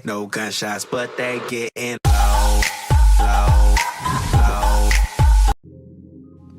ain't no gunshots, but they getting low, low, low.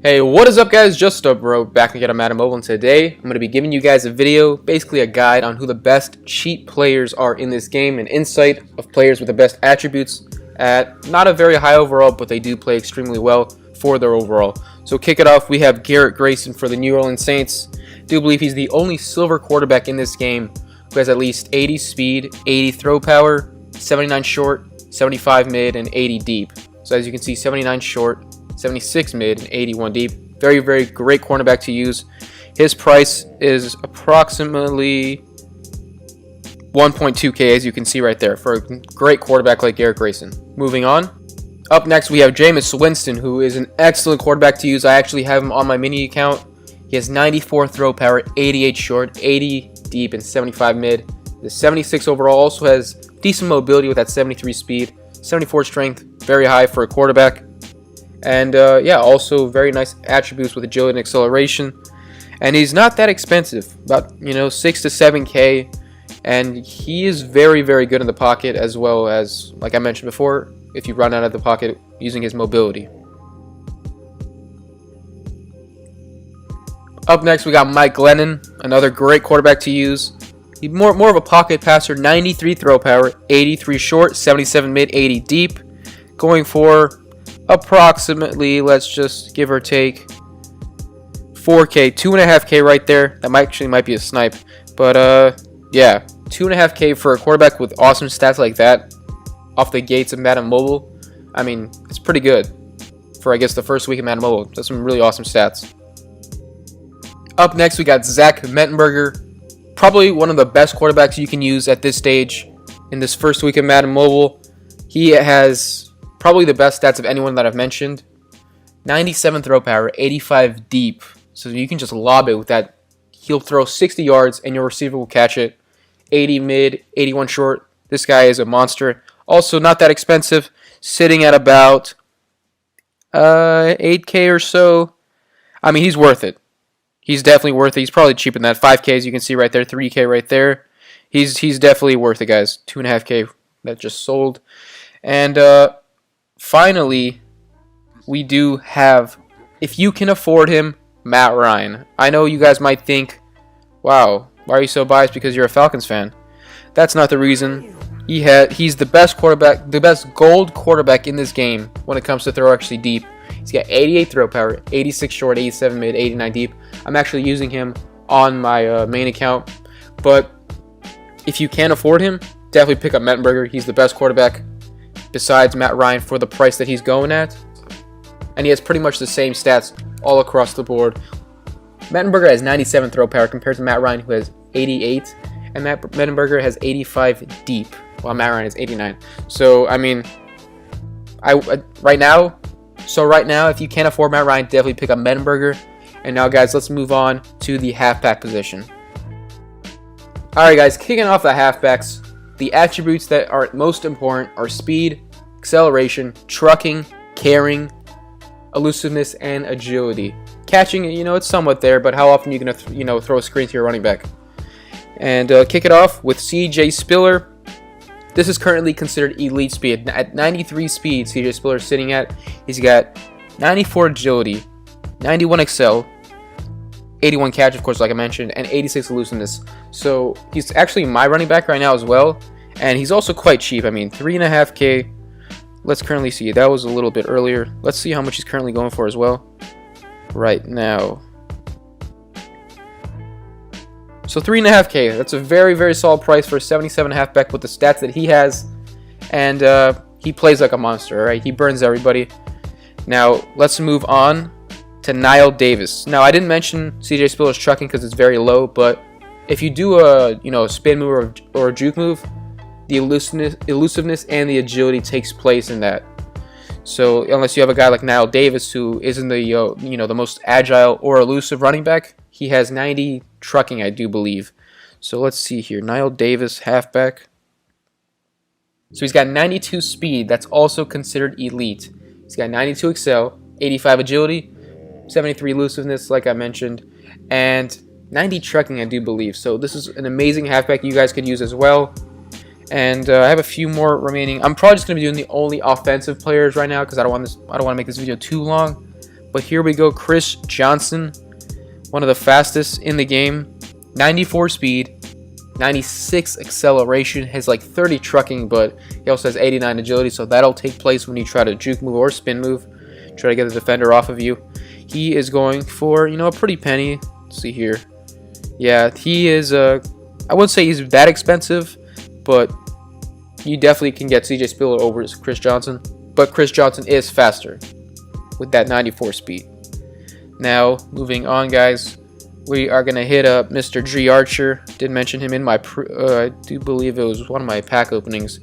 Hey, what is up guys? Just a bro back again on Madden Mobile, and today I'm going to be giving you guys a video, basically a guide on who the best cheap players are in this game, an insight of players with the best attributes at not a very high overall, but they do play extremely well for their overall. So kick it off, we have Garrett Grayson for the New Orleans Saints. I do believe he's the only silver quarterback in this game who has at least 80 speed, 80 throw power, 79 short, 75 mid, and 80 deep. So as you can see, 79 short, 76 mid, and 81 deep. Very, very great cornerback to use. His price is approximately 1.2K, as you can see right there, for a great quarterback like Garrett Grayson. Moving on. Up next, we have Jameis Winston, who is an excellent quarterback to use. I actually have him on my mini account. He has 94 throw power, 88 short, 80 deep, and 75 mid. The 76 overall also has decent mobility with that 73 speed, 74 strength, very high for a quarterback. And yeah, also very nice attributes with agility and acceleration. And he's not that expensive, about 6 to 7K. And he is very, very good in the pocket, as well as, like I mentioned before, if you run out of the pocket using his mobility. Up next, we got Mike Glennon, another great quarterback to use. He's more of a pocket passer, 93 throw power, 83 short, 77 mid, 80 deep. Going for approximately, let's just give or take 4K, 2.5K right there. That might be a snipe, but yeah, 2.5K for a quarterback with awesome stats like that off the gates of Madden Mobile. I mean, it's pretty good for, I guess, the first week of Madden Mobile. That's some really awesome stats. Up next, we got Zach Mettenberger, probably one of the best quarterbacks you can use at this stage in this first week of Madden Mobile. He has probably the best stats of anyone that I've mentioned. 97 throw power, 85 deep. So you can just lob it with that. He'll throw 60 yards and your receiver will catch it. 80 mid, 81 short. This guy is a monster. Also not that expensive, sitting at about 8K or so. I mean, he's worth it. He's definitely worth it. He's probably cheaper than that. 5K, as you can see right there, 3K right there. He's definitely worth it, guys. 2.5K that just sold. And finally, we do have, if you can afford him, Matt Ryan. I know you guys might think, wow, why are you so biased because you're a Falcons fan? That's not the reason. He's the best quarterback, the best gold quarterback in this game when it comes to throw actually deep. He's got 88 throw power, 86 short, 87 mid, 89 deep. I'm actually using him on my main account. But if you can't afford him, definitely pick up Mettenberger. He's the best quarterback besides Matt Ryan for the price that he's going at. And he has pretty much the same stats all across the board. Mettenberger has 97 throw power compared to Matt Ryan, who has 88. And Mettenberger has 85 deep, while Matt Ryan is 89. So, I mean, right now, if you can't afford Matt Ryan, definitely pick up Mettenberger. And now, guys, let's move on to the halfback position. Alright, guys, kicking off the halfbacks, the attributes that are most important are speed, acceleration, trucking, carrying, elusiveness, and agility. Catching, it's somewhat there, but how often are you going to, throw a screen to your running back? And kick it off with CJ Spiller. This is currently considered elite speed. At 93 speed, CJ Spiller is sitting at. He's got 94 agility, 91 excel, 81 catch, of course, like I mentioned, and 86 elusiveness. So he's actually my running back right now as well. And he's also quite cheap. I mean, 3.5K. Let's currently see. That was a little bit earlier. Let's see how much he's currently going for as well right now. So 3.5K, that's a very, very solid price for a 77 halfback with the stats that he has. And he plays like a monster, all right? He burns everybody. Now, let's move on to Niall Davis. Now, I didn't mention CJ Spiller's trucking because it's very low, but if you do a spin move or a juke move, the elusiveness and the agility takes place in that. So unless you have a guy like Niall Davis who isn't the the most agile or elusive running back, he has 90 trucking, I do believe. So let's see here. Niall Davis, halfback. So he's got 92 speed. That's also considered elite. He's got 92 excel, 85 agility, 73 elusiveness, like I mentioned, and 90 trucking, I do believe. So this is an amazing halfback you guys could use as well. And I have a few more remaining. I'm probably just gonna be doing the only offensive players right now because I don't want to make this video too long. But here we go, Chris Johnson, one of the fastest in the game, 94 speed, 96 acceleration, has like 30 trucking, but he also has 89 agility, so that'll take place when you try to juke move or spin move, try to get the defender off of you. He is going for, you know, a pretty penny. Let's see here. Yeah, he is, I wouldn't say he's that expensive, but you definitely can get CJ Spiller over Chris Johnson, but Chris Johnson is faster with that 94 speed. Now, moving on, guys, we are going to hit up Mr. G Archer. Did mention him in my, I do believe it was one of my pack openings.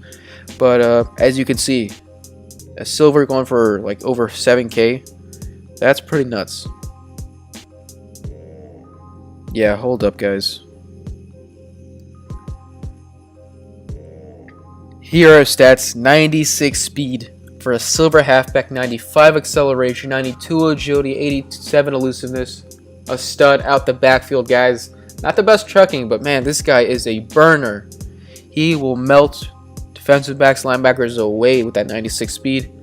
But as you can see, a silver going for like over 7K. That's pretty nuts. Yeah, hold up, guys. Here are stats: 96 speed for a silver halfback, 95 acceleration, 92 agility, 87 elusiveness. A stud out the backfield, guys. Not the best trucking, but man, this guy is a burner. He will melt defensive backs, linebackers away with that 96 speed.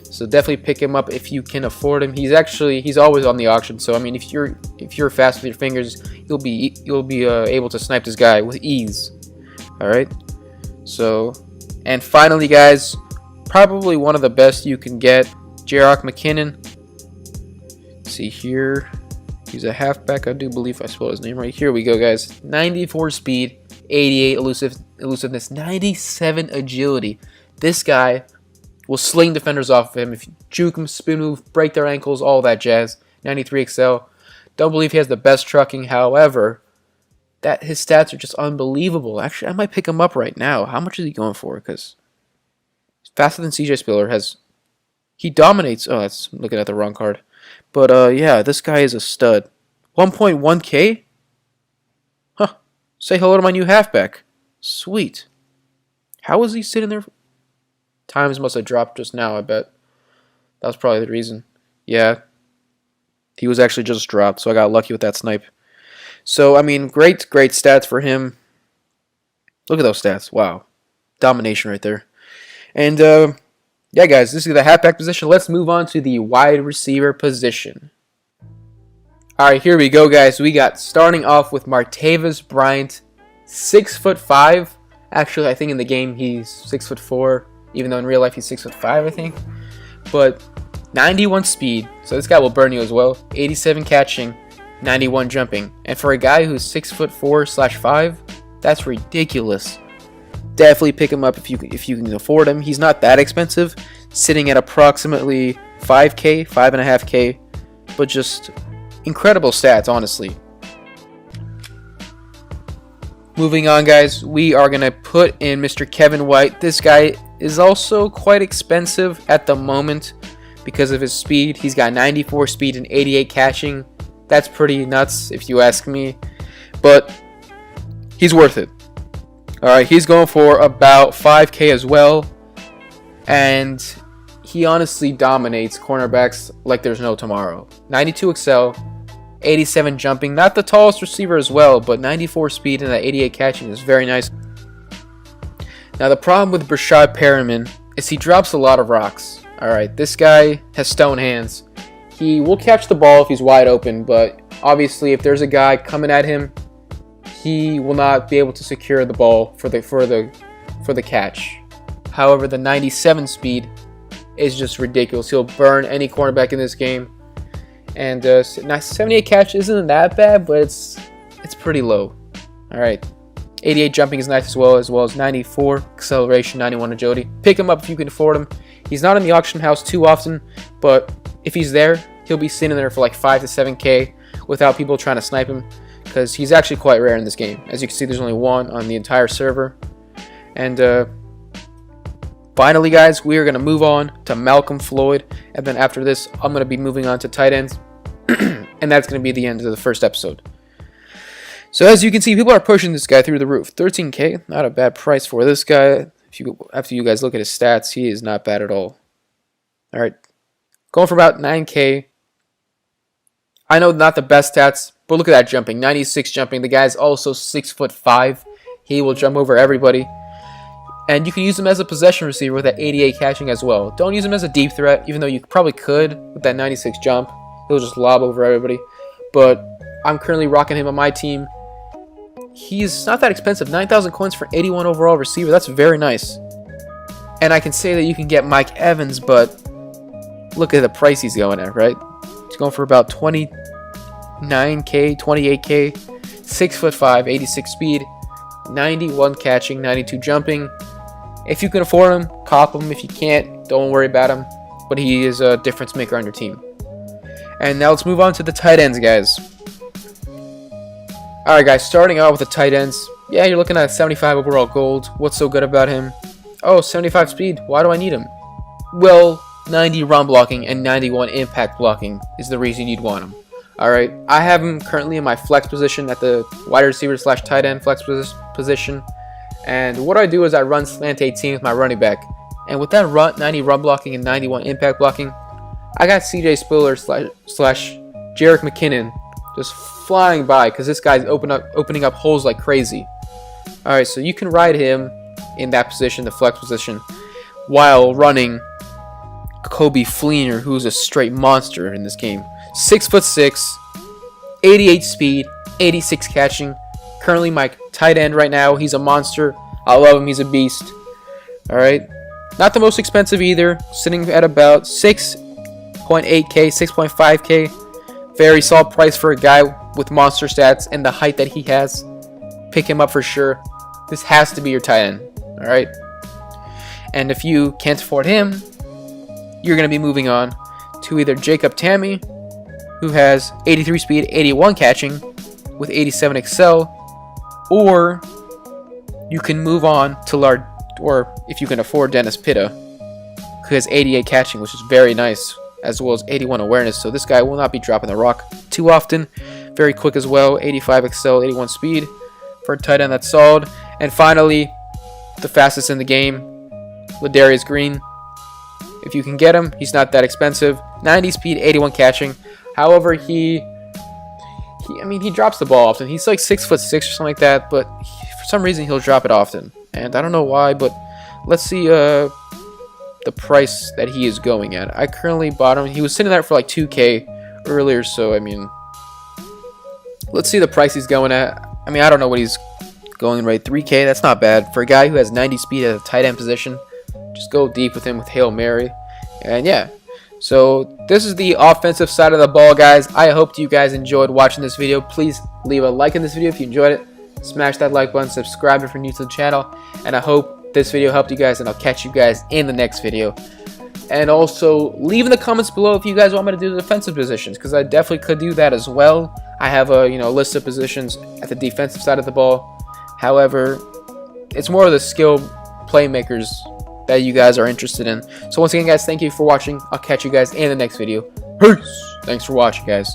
So definitely pick him up if you can afford him. He's always on the auction. So I mean, if you're fast with your fingers, you'll be able to snipe this guy with ease. All right. So, and finally, guys, probably one of the best you can get, Jarek McKinnon. Let's see here. He's a halfback, I do believe I spelled his name right. Here we go, guys. 94 speed, 88 elusiveness, 97 agility. This guy will sling defenders off of him. If you juke him, spin move, break their ankles, all that jazz. 93 excel. Don't believe he has the best trucking. However, that his stats are just unbelievable. Actually, I might pick him up right now. How much is he going for? Because faster than CJ Spiller has. He dominates. Oh, that's looking at the wrong card. But yeah, this guy is a stud. 1.1K? Huh. Say hello to my new halfback. Sweet. How is he sitting there? Times must have dropped just now, I bet. That was probably the reason. Yeah. He was actually just dropped, so I got lucky with that snipe. So, I mean, great stats for him. Look at those stats. Wow. Domination right there. And, yeah, guys, this is the halfback position. Let's move on to the wide receiver position. All right, here we go, guys. We got starting off with Martavis Bryant, 6'5". Actually, I think in the game he's 6'4", even though in real life he's 6'5", I think. But 91 speed, so this guy will burn you as well. 87 catching, 91 jumping, and for a guy who's 6'4/5", that's ridiculous. Definitely pick him up if you can afford him. He's not that expensive, sitting at approximately 5K, 5.5K, but just incredible stats, honestly. Moving on, guys, we are going to put in Mr. Kevin White. This guy is also quite expensive at the moment because of his speed. He's got 94 speed and 88 catching. That's pretty nuts if you ask me, but he's worth it. Alright, he's going for about 5K as well, and he honestly dominates cornerbacks like there's no tomorrow. 92 excel, 87 jumping, not the tallest receiver as well, but 94 speed and that 88 catching is very nice. Now the problem with Brashad Perriman is he drops a lot of rocks. Alright, this guy has stone hands. He will catch the ball if he's wide open, but obviously if there's a guy coming at him, he will not be able to secure the ball for the catch. However, the 97 speed is just ridiculous. He'll burn any cornerback in this game. And 78 catch isn't that bad, but it's pretty low. All right, 88 jumping is nice as well as 94 acceleration, 91 agility. Pick him up if you can afford him. He's not in the auction house too often, but if he's there, he'll be sitting there for like 5 to 7K without people trying to snipe him, because he's actually quite rare in this game. As you can see, there's only one on the entire server. And finally, guys, we are going to move on to Malcolm Floyd, and then after this, I'm going to be moving on to tight ends, and that's going to be the end of the first episode. So as you can see, people are pushing this guy through the roof. 13K, not a bad price for this guy. After you guys look at his stats, he is not bad at all. All right, going for about 9K. I know not the best stats, but look at that jumping. 96 jumping. The guy's also 6'5". He will jump over everybody. And you can use him as a possession receiver with that 88 catching as well. Don't use him as a deep threat, even though you probably could with that 96 jump. He'll just lob over everybody. But I'm currently rocking him on my team. He's not that expensive. 9,000 coins for 81 overall receiver. That's very nice. And I can say that you can get Mike Evans, but look at the price he's going at, right? He's going for about 29K, 28K, 6'5", 86 speed, 91 catching, 92 jumping. If you can afford him, cop him. If you can't, don't worry about him. But he is a difference maker on your team. And now let's move on to the tight ends, guys. Alright, guys, starting out with the tight ends. Yeah, you're looking at 75 overall gold. What's so good about him? Oh, 75 speed. Why do I need him? Well, 90 run blocking and 91 impact blocking is the reason you'd want him. Alright, I have him currently in my flex position at the wide receiver / tight end flex position. And what I do is I run slant 18 with my running back. And with that 90 run blocking and 91 impact blocking, I got CJ Spiller / Jerick McKinnon just flying by because this guy's opening up holes like crazy. Alright, so you can ride him in that position, the flex position, while running Kobe Fleener, who's a straight monster in this game. 6'6", 88 speed, 86 catching. Currently my tight end right now. He's a monster. I love him. He's a beast. Alright. Not the most expensive either. Sitting at about 6.8K, 6.5K. Very solid price for a guy with monster stats and the height that he has. Pick him up for sure. This has to be your tight end. Alright. And if you can't afford him, you're going to be moving on to either Jacob Tammy, who has 83 speed, 81 catching, with 87 excel, or you can move on to or if you can afford Dennis Pitta, who has 88 catching, which is very nice, as well as 81 awareness. So this guy will not be dropping the rock too often. Very quick as well, 85 excel, 81 speed for a tight end. That's solid. And finally, the fastest in the game, Ladarius Green. If you can get him, he's not that expensive. 90 speed, 81 catching. However, he drops the ball often. He's like 6'6" or something like that, but for some reason he'll drop it often. And I don't know why, but let's see the price that he is going at. I currently bought him. He was sitting there for like 2K earlier, so I mean, let's see the price he's going at. I mean, I don't know what he's going right. 3K, that's not bad. For a guy who has 90 speed at a tight end position, just go deep with him with Hail Mary. And yeah, so this is the offensive side of the ball, guys. I hope you guys enjoyed watching this video. Please leave a like in this video if you enjoyed it. Smash that like button, subscribe if you're new to the channel. And I hope this video helped you guys, and I'll catch you guys in the next video. And also, leave in the comments below if you guys want me to do the defensive positions, because I definitely could do that as well. I have a list of positions at the defensive side of the ball. However, it's more of the skill playmakers that you guys are interested in. So once again, guys, thank you for watching. I'll catch you guys in the next video. Peace! Thanks for watching, guys.